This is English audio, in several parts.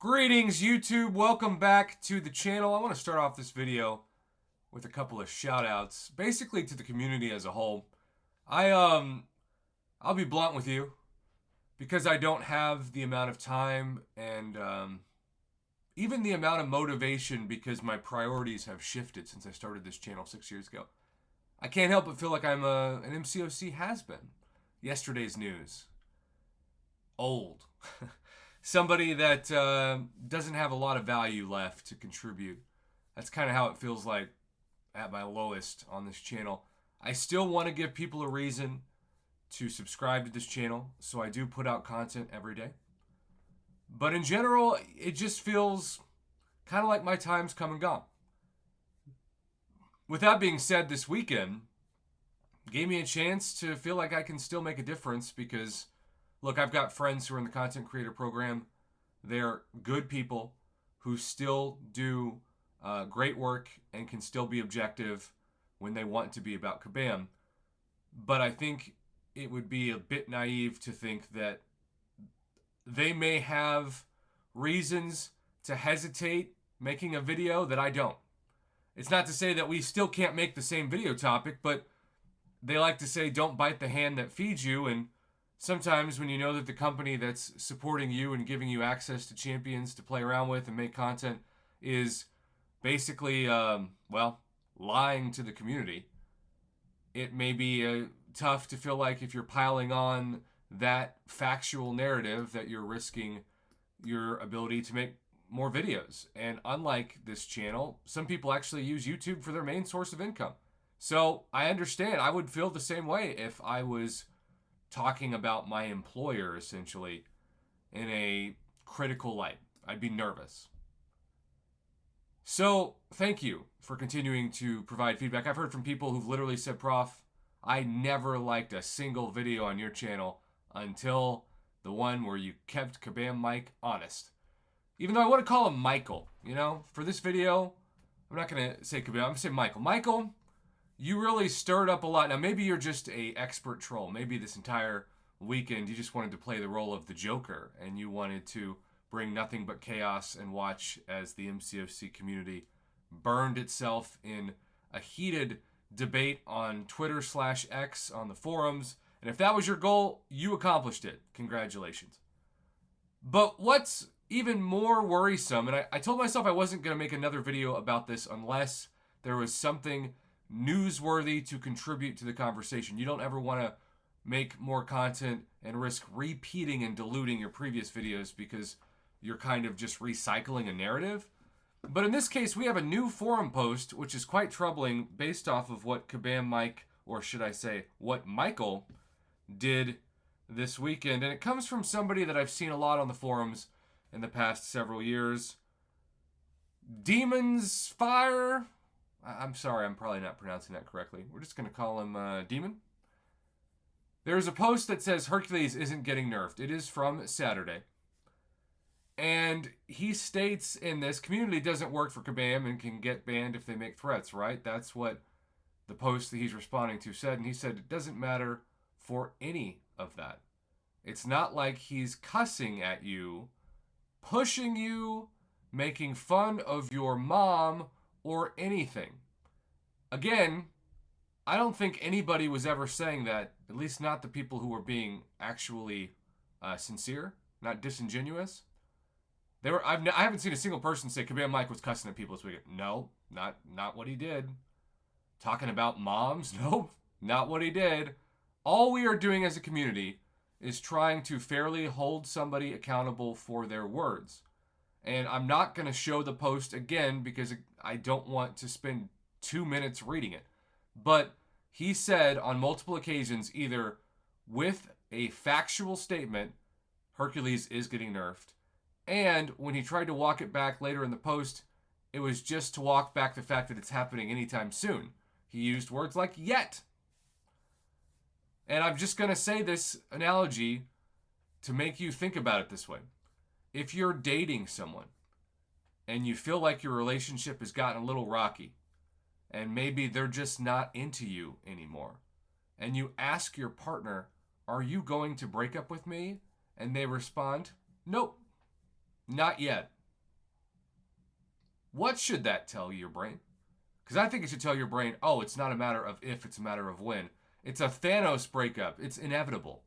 Greetings, YouTube. Welcome back to the channel. I want to start off this video with a couple of shout outs, basically to the community as a whole. I'll be blunt with you because I don't have the amount of time and even the amount of motivation because my priorities have shifted since I started this channel 6 years ago. I can't help but feel like I'm an MCOC has-been. Yesterday's news. Old. Somebody that doesn't have a lot of value left to contribute. That's kind of how it feels like at my lowest on this channel. I still want to give people a reason to subscribe to this channel, so I do put out content every day. But in general, it just feels kind of like my time's come and gone. With that being said, this weekend gave me a chance to feel like I can still make a difference because, look, I've got friends who are in the content creator program. They're good people who still do great work and can still be objective when they want to be about Kabam. But I think it would be a bit naive to think that they may have reasons to hesitate making a video that I don't. It's not to say that we still can't make the same video topic, but they like to say don't bite the hand that feeds you, and sometimes when you know that the company that's supporting you and giving you access to champions to play around with and make content is basically, lying to the community, it may be tough to feel like if you're piling on that factual narrative that you're risking your ability to make more videos. And unlike this channel, some people actually use YouTube for their main source of income. So I understand. I would feel the same way if I was talking about my employer, essentially, in a critical light. I'd be nervous. So, thank you for continuing to provide feedback. I've heard from people who've literally said, Prof, I never liked a single video on your channel until the one where you kept Kabam Mike honest. Even though I want to call him Michael, for this video, I'm not going to say Kabam, I'm going to say Michael. Michael, you really stirred up a lot. Now, maybe you're just a expert troll. Maybe this entire weekend you just wanted to play the role of the Joker and you wanted to bring nothing but chaos and watch as the MCOC community burned itself in a heated debate on Twitter/X on the forums. And if that was your goal, you accomplished it. Congratulations. But what's even more worrisome, and I told myself I wasn't going to make another video about this unless there was something newsworthy to contribute to the conversation. You don't ever want to make more content and risk repeating and diluting your previous videos because you're kind of just recycling a narrative. But in this case, we have a new forum post, which is quite troubling based off of what Kabam Mike, or should I say, what Michael did this weekend. And it comes from somebody that I've seen a lot on the forums in the past several years. Demon's Fire. I'm sorry, I'm probably not pronouncing that correctly. We're just going to call him Demon. There's a post that says Hercules isn't getting nerfed. It is from Saturday. And he states in this, community doesn't work for Kabam and can get banned if they make threats, right? That's what the post that he's responding to said. And he said it doesn't matter for any of that. It's not like he's cussing at you, pushing you, making fun of your mom, or anything. Again, I don't think anybody was ever saying that, at least not the people who were being actually sincere, not disingenuous. I haven't seen a single person say Kabam Mike was cussing at people this weekend. No, not what he did. Talking about moms? Nope, not what he did. All we are doing as a community is trying to fairly hold somebody accountable for their words. And I'm not going to show the post again because I don't want to spend 2 minutes reading it. But he said on multiple occasions, either with a factual statement, Hercules is getting nerfed, and when he tried to walk it back later in the post, it was just to walk back the fact that it's happening anytime soon. He used words like yet. And I'm just going to say this analogy to make you think about it this way. If you're dating someone and you feel like your relationship has gotten a little rocky and maybe they're just not into you anymore, and you ask your partner, are you going to break up with me? And they respond, nope, not yet. What should that tell your brain? Because I think it should tell your brain, oh, it's not a matter of if, it's a matter of when. It's a Thanos breakup. It's inevitable.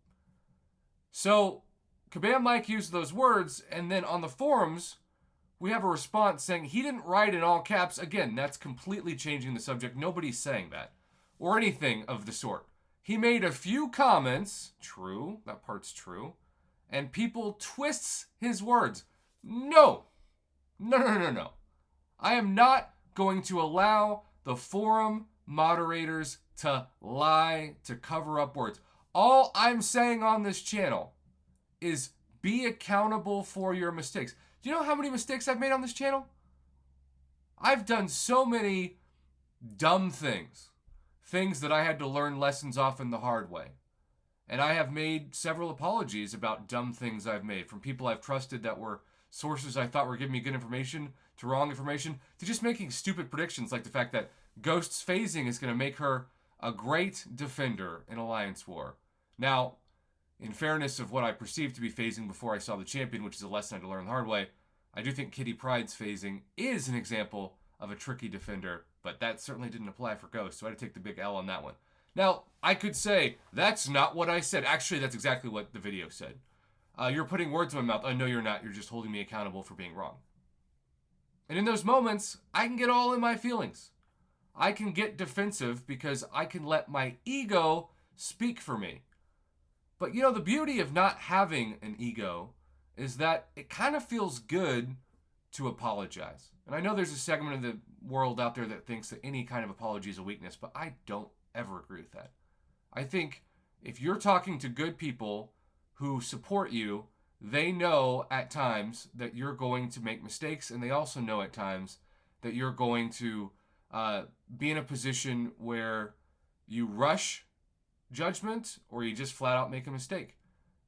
So, Kabam Mike used those words, and then on the forums, we have a response saying he didn't write in all caps. Again, that's completely changing the subject. Nobody's saying that. Or anything of the sort. He made a few comments. True. That part's true. And people twists his words. No. No. I am not going to allow the forum moderators to lie, to cover up words. All I'm saying on this channel is be accountable for your mistakes. Do you know how many mistakes I've made on this channel? I've done so many dumb things. Things that I had to learn lessons off in the hard way. And I have made several apologies about dumb things I've made from people I've trusted that were sources I thought were giving me good information to wrong information to just making stupid predictions like the fact that Ghost's phasing is going to make her a great defender in Alliance War. Now, in fairness of what I perceived to be phasing before I saw the champion, which is a lesson I had to learn the hard way, I do think Kitty Pryde's phasing is an example of a tricky defender, but that certainly didn't apply for Ghost, so I had to take the big L on that one. Now, I could say, that's not what I said. Actually, that's exactly what the video said. You're putting words in my mouth. No, you're not. You're just holding me accountable for being wrong. And in those moments, I can get all in my feelings. I can get defensive because I can let my ego speak for me. But you know, the beauty of not having an ego is that it kind of feels good to apologize. And I know there's a segment of the world out there that thinks that any kind of apology is a weakness, but I don't ever agree with that. I think if you're talking to good people who support you, they know at times that you're going to make mistakes, and they also know at times that you're going to be in a position where you rush judgment or you just flat out make a mistake.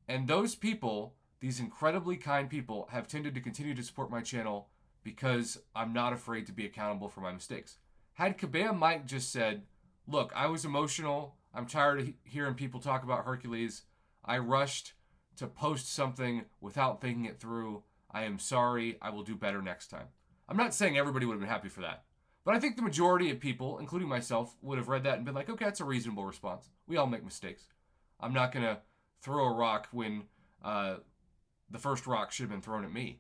And those people, these incredibly kind people, have tended to continue to support my channel because I'm not afraid to be accountable for my mistakes. Had Kabam Mike just said, look, I was emotional, I'm tired of hearing people talk about Hercules, I rushed to post something without thinking it through, I am sorry, I will do better next time. I'm not saying everybody would have been happy for that. But I think the majority of people, including myself, would have read that and been like, okay, that's a reasonable response. We all make mistakes. I'm not going to throw a rock when the first rock should have been thrown at me.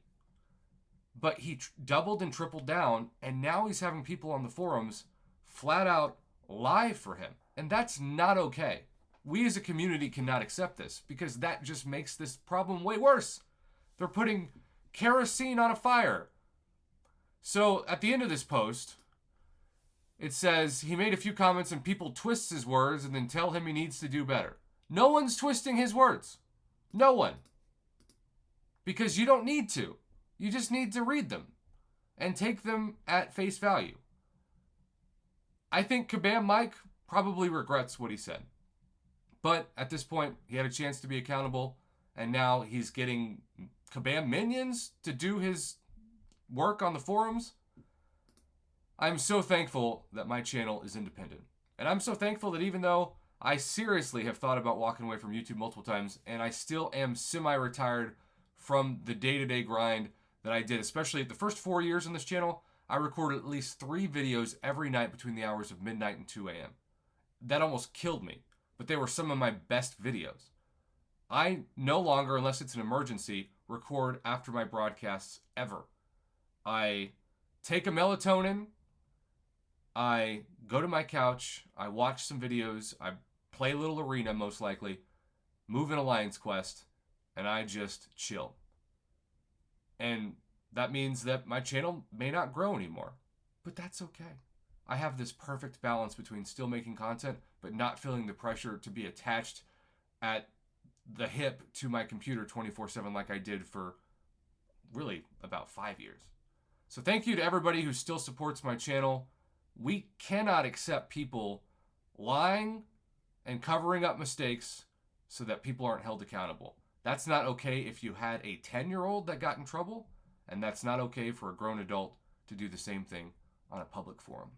But he doubled and tripled down, and now he's having people on the forums flat out lie for him. And that's not okay. We as a community cannot accept this because that just makes this problem way worse. They're putting kerosene on a fire. So at the end of this post, it says, he made a few comments and people twist his words and then tell him he needs to do better. No one's twisting his words. No one. Because you don't need to. You just need to read them and take them at face value. I think Kabam Mike probably regrets what he said. But at this point, he had a chance to be accountable, and now he's getting Kabam minions to do his work on the forums. I'm so thankful that my channel is independent. And I'm so thankful that even though I seriously have thought about walking away from YouTube multiple times, and I still am semi-retired from the day-to-day grind that I did, especially the first 4 years on this channel, I recorded at least 3 videos every night between the hours of midnight and 2 a.m. That almost killed me, but they were some of my best videos. I no longer, unless it's an emergency, record after my broadcasts ever. I take a melatonin, I go to my couch, I watch some videos, I play a little arena most likely, move an Alliance quest, and I just chill. And that means that my channel may not grow anymore, but that's okay. I have this perfect balance between still making content, but not feeling the pressure to be attached at the hip to my computer 24/7 like I did for really about 5 years. So thank you to everybody who still supports my channel. We cannot accept people lying and covering up mistakes so that people aren't held accountable. That's not okay if you had a 10-year-old that got in trouble, and that's not okay for a grown adult to do the same thing on a public forum.